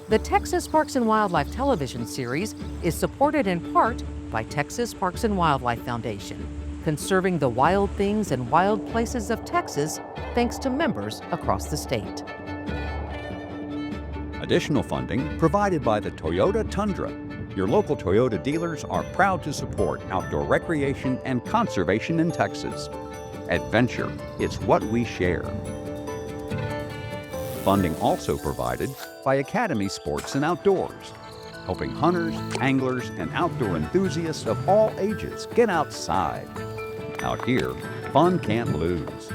The Texas Parks and Wildlife television series is supported in part by Texas Parks and Wildlife Foundation, conserving the wild things and wild places of Texas thanks to members across the state. Additional funding provided by the Toyota Tundra. Your local Toyota dealers are proud to support outdoor recreation and conservation in Texas. Adventure is what we share. Funding also provided by Academy Sports and Outdoors, helping hunters, anglers, and outdoor enthusiasts of all ages get outside. Out here, fun can't lose.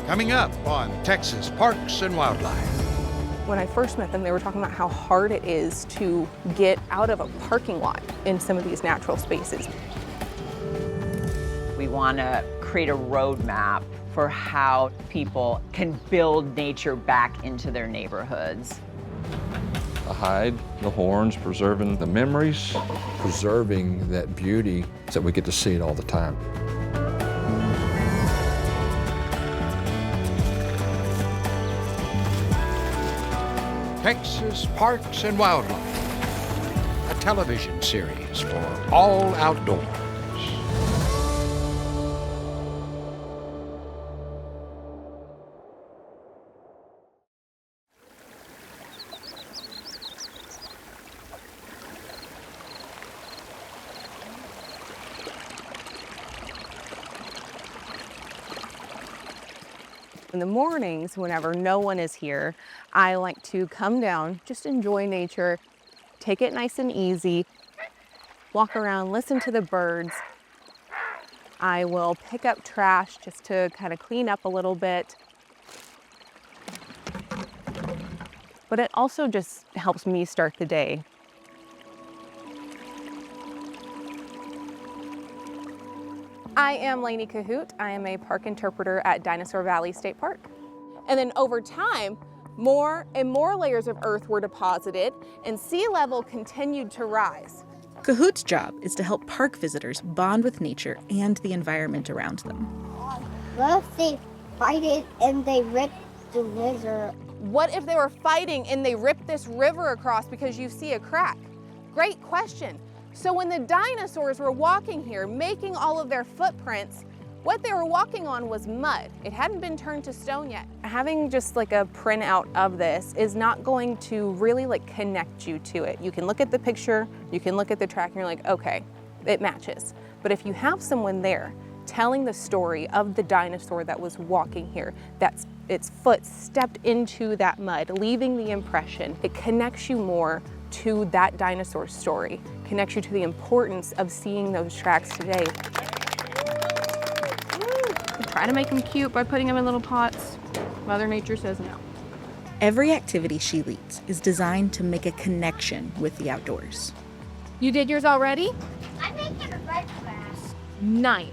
Coming up on Texas Parks and Wildlife. When I first met them, they were talking about how hard it is to get out of a parking lot in some of these natural spaces. We want to create a roadmap for how people can build nature back into their neighborhoods. The hide, the horns, preserving the memories. Preserving that beauty so that we get to see it all the time. Texas Parks and Wildlife, a television series for all outdoors. In the mornings, whenever no one is here, I like to come down, just enjoy nature, take it nice and easy, walk around, listen to the birds. I will pick up trash just to kind of clean up a little bit. But it also just helps me start the day. I am Laney Kahout. I am a park interpreter at Dinosaur Valley State Park. And then over time, more and more layers of earth were deposited and sea level continued to rise. Kahout's job is to help park visitors bond with nature and the environment around them. What if they fight it and they rip the river? What if they were fighting and they ripped this river across because you see a crack? Great question. So when the dinosaurs were walking here, making all of their footprints, what they were walking on was mud. It hadn't been turned to stone yet. Having just like a printout of this is not going to really like connect you to it. You can look at the picture, you can look at the track and you're like, okay, it matches. But if you have someone there telling the story of the dinosaur that was walking here, that's its foot stepped into that mud, leaving the impression, it connects you more to that dinosaur story, connects you to the importance of seeing those tracks today. Try to make them cute by putting them in little pots. Mother Nature says no. Every activity she leads is designed to make a connection with the outdoors. You did yours already? I'm making a breakfast. Nice.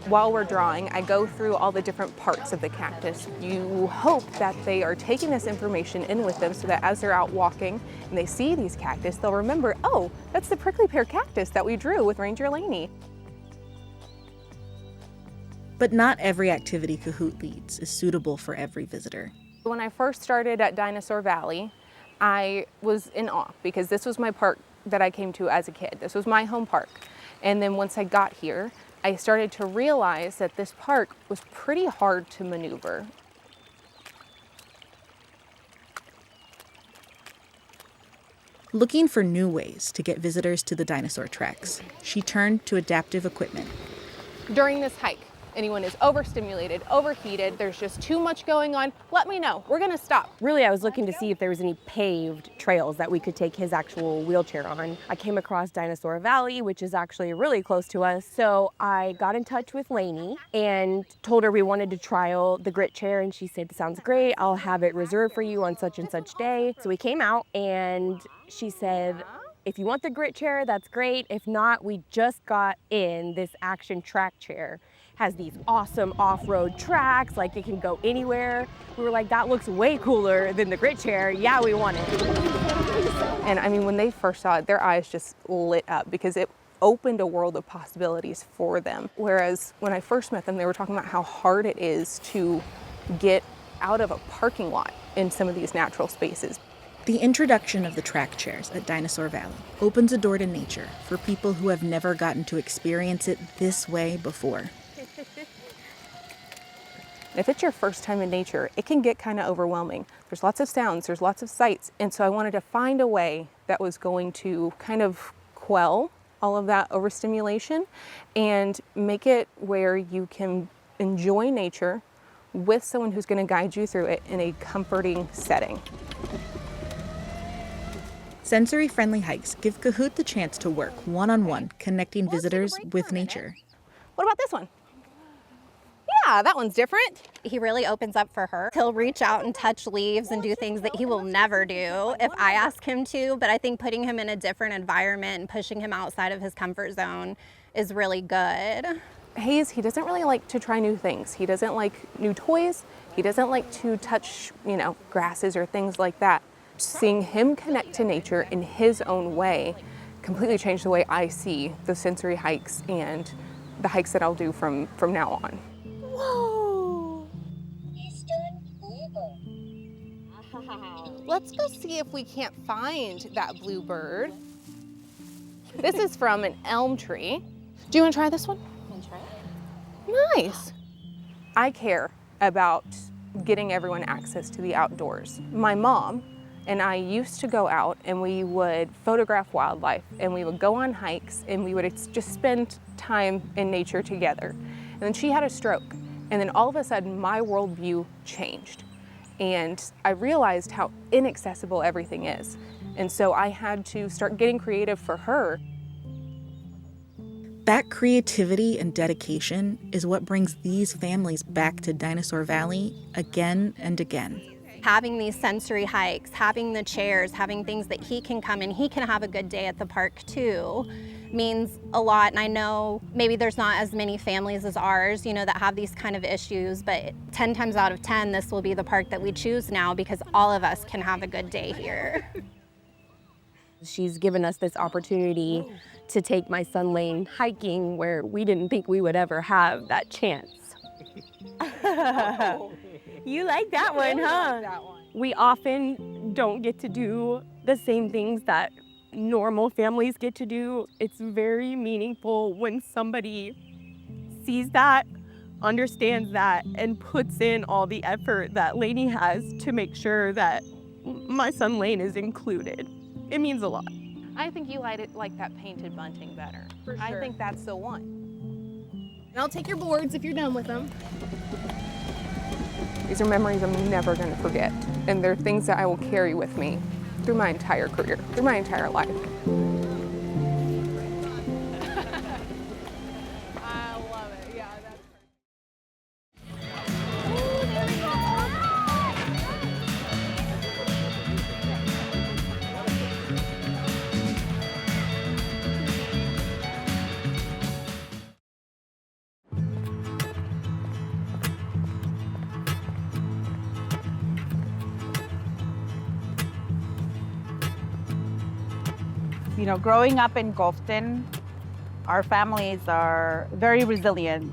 While we're drawing, I go through all the different parts of the cactus. You hope that they are taking this information in with them so that as they're out walking and they see these cactus, they'll remember, oh, that's the prickly pear cactus that we drew with Ranger Laney. But not every activity Kahout leads is suitable for every visitor. When I first started at Dinosaur Valley, I was in awe because this was my park that I came to as a kid. This was my home park. And then once I got here, I started to realize that this park was pretty hard to maneuver. Looking for new ways to get visitors to the dinosaur tracks, she turned to adaptive equipment. During this hike, anyone is overstimulated, overheated, there's just too much going on, let me know. We're gonna stop. Really, I was looking to see if there was any paved trails that we could take his actual wheelchair on. I came across Dinosaur Valley, which is actually really close to us. So I got in touch with Laney and told her we wanted to trial the grit chair, and she said, sounds great, I'll have it reserved for you on such and such day. So we came out and she said, if you want the grit chair, that's great. If not, we just got in this action track chair. Has these awesome off-road tracks, like it can go anywhere. We were like, that looks way cooler than the grit chair. Yeah, we want it. And I mean, when they first saw it, their eyes just lit up because it opened a world of possibilities for them. Whereas when I first met them, they were talking about how hard it is to get out of a parking lot in some of these natural spaces. The introduction of the track chairs at Dinosaur Valley opens a door to nature for people who have never gotten to experience it this way before. If it's your first time in nature, it can get kind of overwhelming. There's lots of sounds, there's lots of sights, and so I wanted to find a way that was going to kind of quell all of that overstimulation and make it where you can enjoy nature with someone who's going to guide you through it in a comforting setting. Sensory-friendly hikes give Kahout the chance to work one-on-one, connecting visitors with nature. What about this one? Yeah, that one's different. He really opens up for her. He'll reach out and touch leaves and do things that he will never do if I ask him to, but I think putting him in a different environment and pushing him outside of his comfort zone is really good. Hayes, he doesn't really like to try new things. He doesn't like new toys. He doesn't like to touch, grasses or things like that. Seeing him connect to nature in his own way completely changed the way I see the sensory hikes and the hikes that I'll do from now on. Whoa! Let's go see if we can't find that bluebird. This is from an elm tree. Do you want to try this one? Try it. Nice. I care about getting everyone access to the outdoors. My mom and I used to go out and we would photograph wildlife and we would go on hikes and we would just spend time in nature together. And then she had a stroke. And then all of a sudden my worldview changed. And I realized how inaccessible everything is. And so I had to start getting creative for her. That creativity and dedication is what brings these families back to Dinosaur Valley again and again. Having these sensory hikes, having the chairs, having things that he can come and he can have a good day at the park too, means a lot. And I know maybe there's not as many families as ours, that have these kind of issues, but 10 times out of 10, this will be the park that we choose now because all of us can have a good day here. She's given us this opportunity to take my son Lane hiking where we didn't think we would ever have that chance. You like that one, huh? We often don't get to do the same things that normal families get to do. It's very meaningful when somebody sees that, understands that, and puts in all the effort that Laney has to make sure that my son Lane is included. It means a lot. I think you like that painted bunting better. For sure. I think that's the one. And I'll take your boards if you're done with them. These are memories I'm never going to forget, and they're things that I will carry with me through my entire career, through my entire life. I love it. Yeah, that's Growing up in Gulfton, our families are very resilient.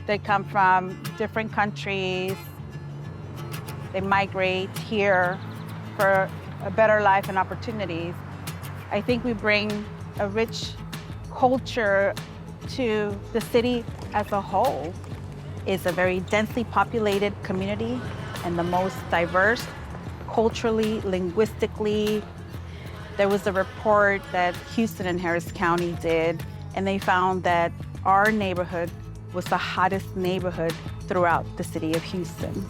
They come from different countries. They migrate here for a better life and opportunities. I think we bring a rich culture to the city as a whole. It's a very densely populated community and the most diverse culturally, linguistically. There was a report that Houston and Harris County did, and they found that our neighborhood was the hottest neighborhood throughout the city of Houston.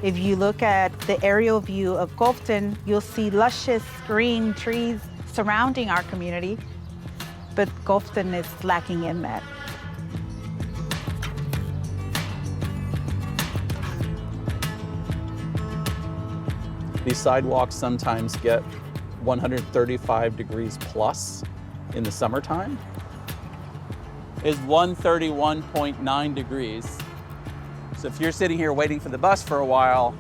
If you look at the aerial view of Gulfton, you'll see luscious green trees surrounding our community, but Gulfton is lacking in that. These sidewalks sometimes get 135 degrees plus in the summertime. It's 131.9 degrees. So if you're sitting here waiting for the bus for a while,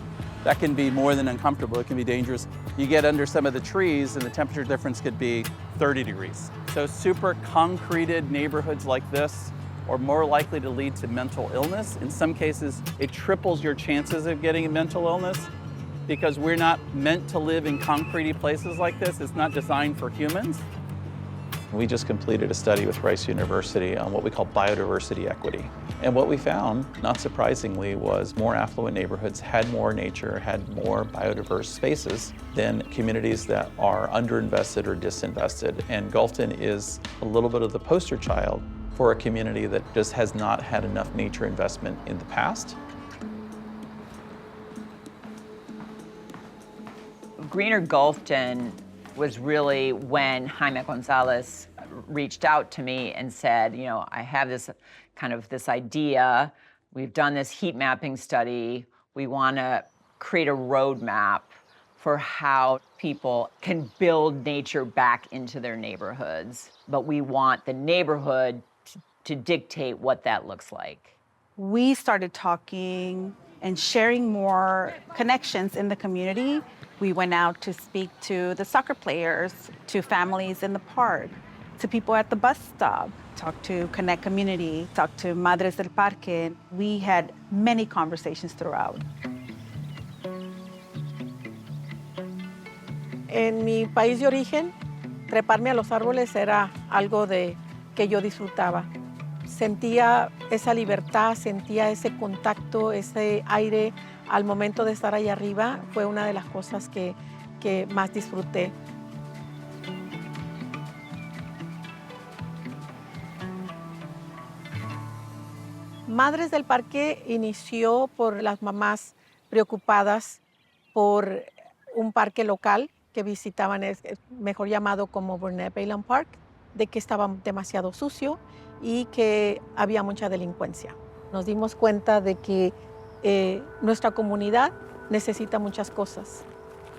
that can be more than uncomfortable. It can be dangerous. You get under some of the trees and the temperature difference could be 30 degrees. So super concreted neighborhoods like this are more likely to lead to mental illness. In some cases, it triples your chances of getting a mental illness because we're not meant to live in concrete places like this. It's not designed for humans. We just completed a study with Rice University on what we call biodiversity equity. And what we found, not surprisingly, was more affluent neighborhoods had more nature, had more biodiverse spaces than communities that are underinvested or disinvested. And Gulfton is a little bit of the poster child for a community that just has not had enough nature investment in the past. Greener Gulfton was really when Jaime Gonzalez reached out to me and said, you know, I have this idea. We've done this heat mapping study. We want to create a roadmap for how people can build nature back into their neighborhoods. But we want the neighborhood to dictate what that looks like. We started talking and sharing more connections in the community. We went out to speak to the soccer players, to families in the park, to people at the bus stop, talked to Connect Community, talked to Madres del Parque. We had many conversations throughout. En mi país de origen, treparme a los árboles era algo que yo disfrutaba. Sentía esa libertad, sentía ese contacto, ese aire al momento de estar allá arriba. Fue una de las cosas que más disfruté. Madres del Parque inició por las mamás preocupadas por un parque local que visitaban, mejor llamado como Burnett Bayland Park, de que estaba demasiado sucio y que había mucha delincuencia. Nos dimos cuenta de que nuestra comunidad necesita muchas cosas.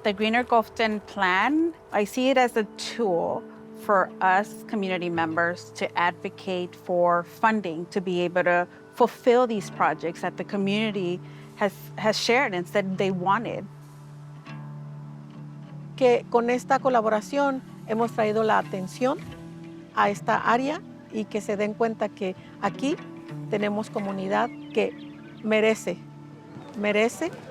The Greener Gulfton plan, I see it as a tool for us community members to advocate for funding to be able to fulfill these projects that the community has shared and said they wanted. Que con esta colaboración hemos traído la atención a esta área y que se den cuenta que aquí tenemos comunidad que merece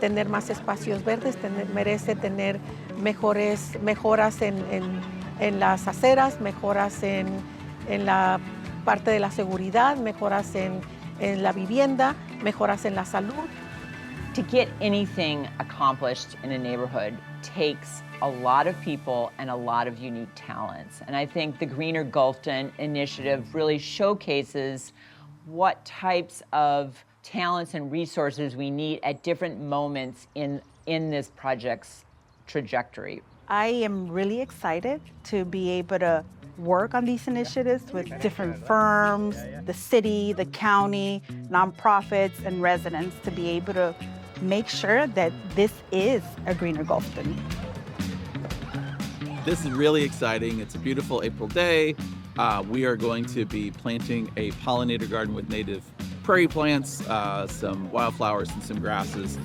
tener más espacios verdes, merece tener mejoras en las aceras, mejoras en la parte de la seguridad, mejoras en la vivienda, mejoras en la salud. To get anything accomplished in a neighborhood takes a lot of people and a lot of unique talents. And I think the Greener Gulfton initiative really showcases what types of talents and resources we need at different moments in this project's trajectory. I am really excited to be able to work on these initiatives with different firms, the city, the county, nonprofits, and residents to be able to make sure that this is a Greener Gulfton. This is really exciting. It's a beautiful April day. We are going to be planting a pollinator garden with native prairie plants, some wildflowers, and some grasses.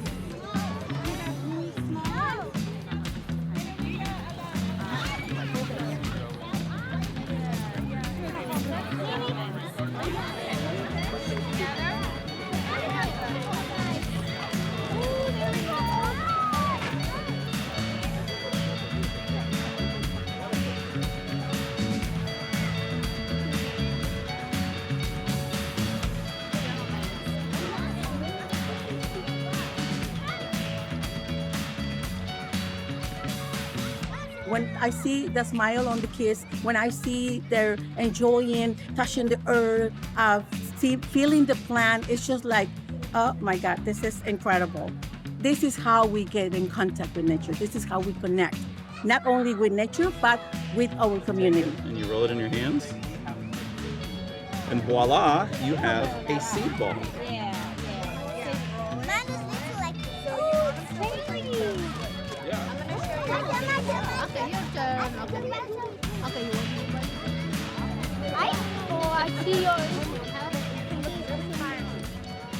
When I see the smile on the kids, when I see they're enjoying touching the earth, feeling the plant, it's just like, oh my God, this is incredible. This is how we get in contact with nature. This is how we connect, not only with nature, but with our community. And you roll it in your hands. And voila, you have a seed ball.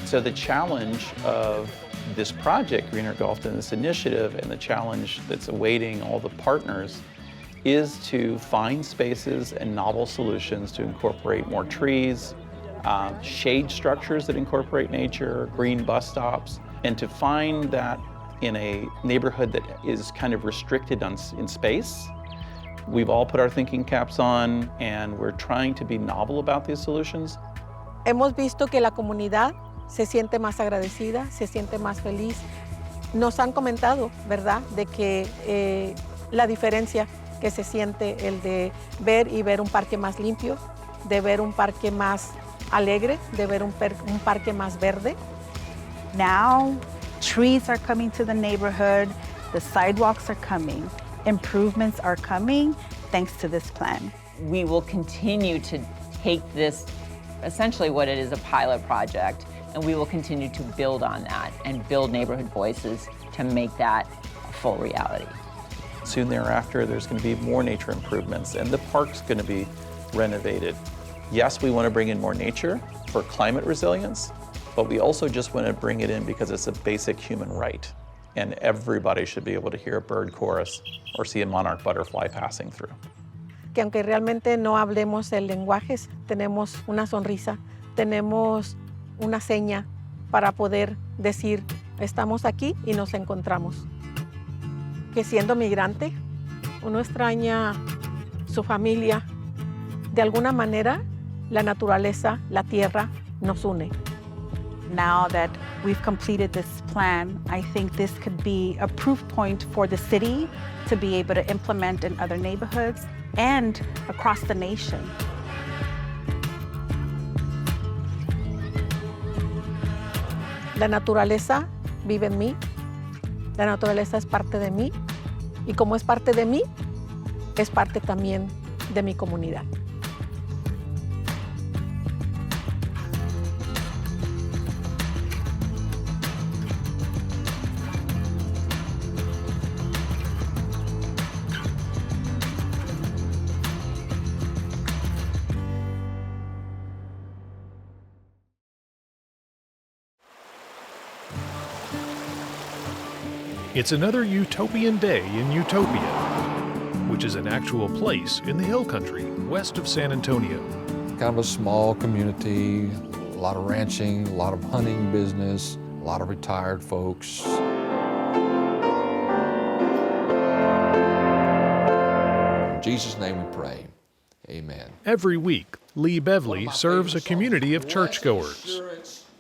So the challenge of This project, Greener Gulfton, this initiative, and the challenge that's awaiting all the partners is to find spaces and novel solutions to incorporate more trees, shade structures that incorporate nature, green bus stops, and to find that in a neighborhood that is kind of restricted in space. We've all put our thinking caps on, and we're trying to be novel about these solutions. Hemos visto que la comunidad se siente más agradecida, se siente más feliz. Nos han comentado, ¿verdad?, de que la diferencia que se siente el de ver un parque más limpio, de ver un parque más alegre, de ver un parque más verde. Now, trees are coming to the neighborhood, the sidewalks are coming, improvements are coming thanks to this plan. We will continue to take this, essentially what it is, a pilot project, and we will continue to build on that and build neighborhood voices to make that a full reality. Soon thereafter, there's going to be more nature improvements, and the park's going to be renovated. Yes, we want to bring in more nature for climate resilience, but we also just want to bring it in because it's a basic human right, and everybody should be able to hear a bird chorus or see a monarch butterfly passing through. Que aunque realmente no hablemos el lenguaje, tenemos una sonrisa, tenemos una seña para poder decir, estamos aquí y nos encontramos. Que siendo migrante, uno extraña su familia. De alguna manera, la naturaleza, la tierra, nos une. Now that we've completed this plan, I think this could be a proof point for the city to be able to implement in other neighborhoods and across the nation. La naturaleza vive en mí, la naturaleza es parte de mí, y como es parte de mí, es parte también de mi comunidad. It's another utopian day in Utopia, which is an actual place in the hill country west of San Antonio. Kind of a small community, a lot of ranching, a lot of hunting business, a lot of retired folks. In Jesus' name we pray. Amen. Every week, Lee Bevely serves a community of churchgoers.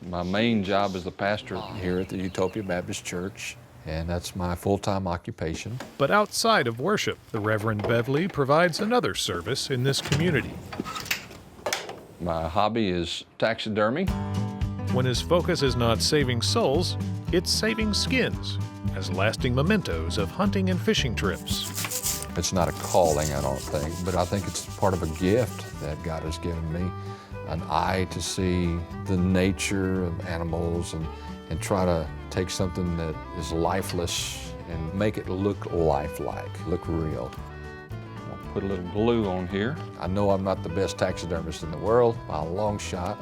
My main job is the pastor here at the Utopia Baptist Church, and that's my full-time occupation. But outside of worship, the Reverend Bevely provides another service in this community. My hobby is taxidermy. When his focus is not saving souls, it's saving skins as lasting mementos of hunting and fishing trips. It's not a calling, I don't think, but I think it's part of a gift that God has given me, an eye to see the nature of animals and try to take something that is lifeless and make it look lifelike, look real. I'll put a little glue on here. I know I'm not the best taxidermist in the world by a long shot,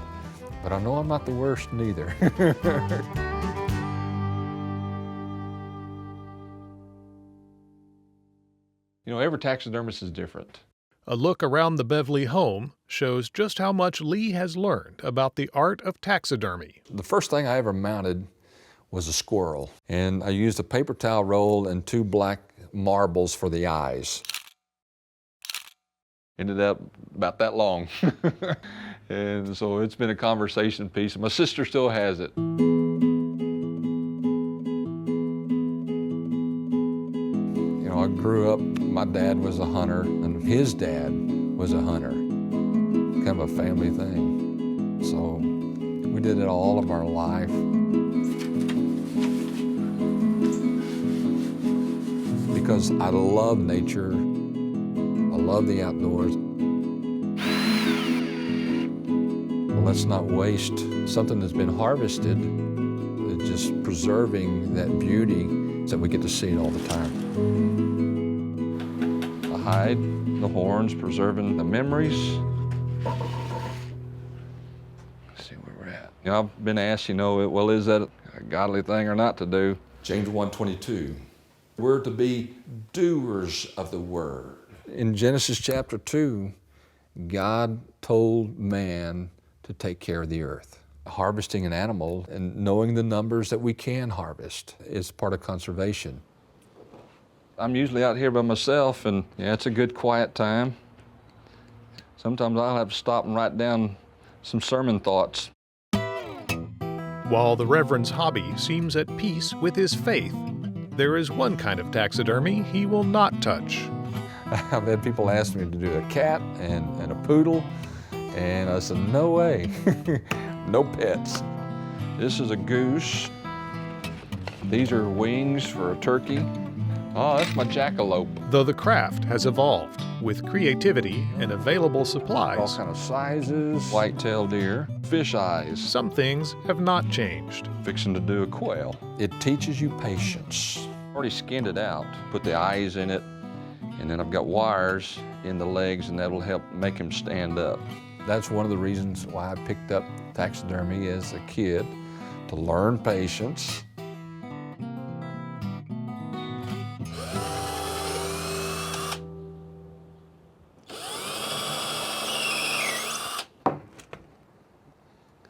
but I know I'm not the worst neither. You know, every taxidermist is different. A look around the Bevely home shows just how much Lee has learned about the art of taxidermy. The first thing I ever mounted was a squirrel, and I used a paper towel roll and 2 black marbles for the eyes. Ended up about that long. And so it's been a conversation piece. My sister still has it. You know, I grew up, my dad was a hunter, and his dad was a hunter. Kind of a family thing. So we did it all of our life. Because I love nature, I love the outdoors. Well, let's not waste something that's been harvested, it's just preserving that beauty so that we get to see it all the time. The hide, the horns, preserving the memories. Let's see where we're at. You know, I've been asked, you know, well, is that a a godly thing or not to do. James 1:22, we're to be doers of the word. In Genesis chapter 2, God told man to take care of the earth. Harvesting an animal and knowing the numbers that we can harvest is part of conservation. I'm usually out here by myself, and yeah, it's a good quiet time. Sometimes I'll have to stop and write down some sermon thoughts. While the Reverend's hobby seems at peace with his faith, there is one kind of taxidermy he will not touch. I've had people ask me to do a cat and a poodle, and I said, no way, no pets. This is a goose. These are wings for a turkey. Oh, that's my jackalope. Though the craft has evolved with creativity and available supplies, All kind of sizes, white-tailed deer, fish eyes. Some things have not changed. Fixing to do a quail. It teaches you patience. Already skinned it out, put the eyes in it, and then I've got wires in the legs, and that'll help make him stand up. That's one of the reasons why I picked up taxidermy as a kid, to learn patience.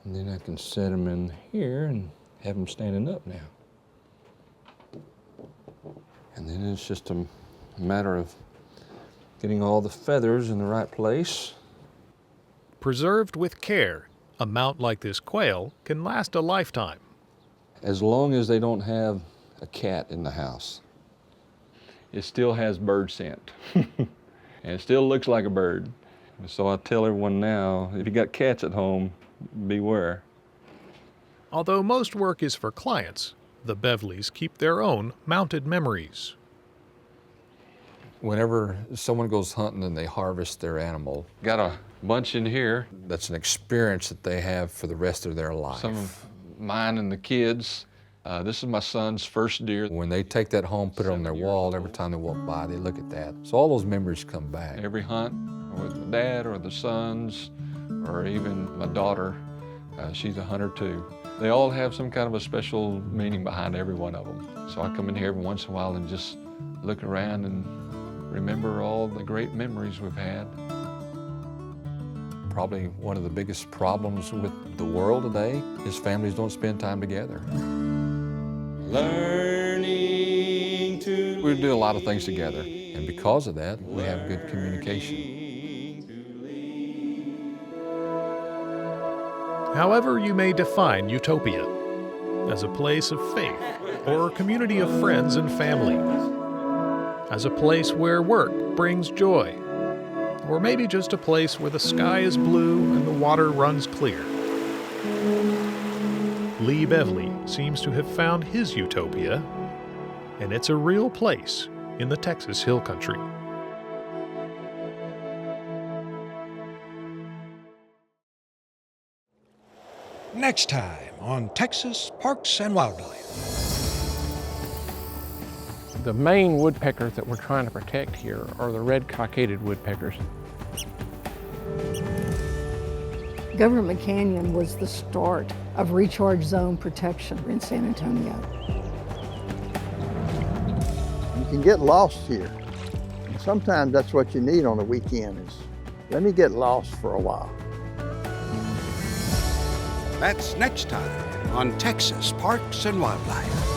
And then I can set them in here and have them standing up now. And then it's just a matter of getting all the feathers in the right place. Preserved with care, a mount like this quail can last a lifetime. As long as they don't have a cat in the house. It still has bird scent. And it still looks like a bird. So I tell everyone now, if you got cats at home, beware. Although most work is for clients, the Bevleys keep their own mounted memories. Whenever someone goes hunting and they harvest their animal, Got a bunch in here. that's an experience that they have for the rest of their life. Some of mine and the kids. This is my son's first deer. When they take that home, put it on their wall, every time they walk by, they look at that. So all those memories come back. Every hunt with my dad or the sons, or even my daughter, she's a hunter too. They all have some kind of a special meaning behind every one of them. So I come in here every once in a while and just look around and remember all the great memories we've had. Probably one of the biggest problems with the world today is families don't spend time together. Learning to We do a lot of things together, and because of that, we have good communication. However you may define Utopia, as a place of faith or a community of friends and family, as a place where work brings joy, or maybe just a place where the sky is blue and the water runs clear. Lee Bevley seems to have found his Utopia, and it's a real place in the Texas Hill Country. Next time on Texas Parks and Wildlife. The main woodpeckers that we're trying to protect here are the red cockaded woodpeckers. Government Canyon was the start of recharge zone protection in San Antonio. You can get lost here. And sometimes that's what you need on a weekend is, let me get lost for a while. That's next time on Texas Parks and Wildlife.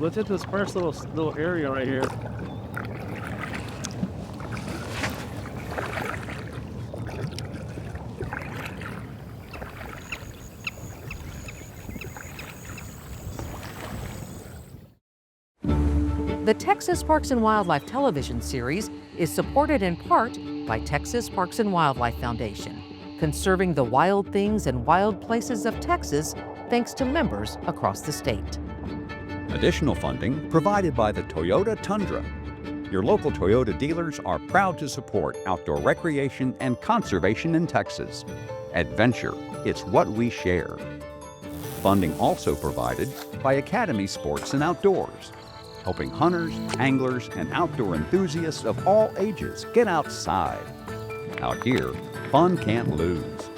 Let's hit this first little area right here. The Texas Parks and Wildlife television series is supported in part by Texas Parks and Wildlife Foundation, conserving the wild things and wild places of Texas thanks to members across the state. Additional funding provided by the Toyota Tundra. Your local Toyota dealers are proud to support outdoor recreation and conservation in Texas. Adventure, it's what we share. Funding also provided by Academy Sports and Outdoors, helping hunters, anglers, and outdoor enthusiasts of all ages get outside. Out here, fun can't lose.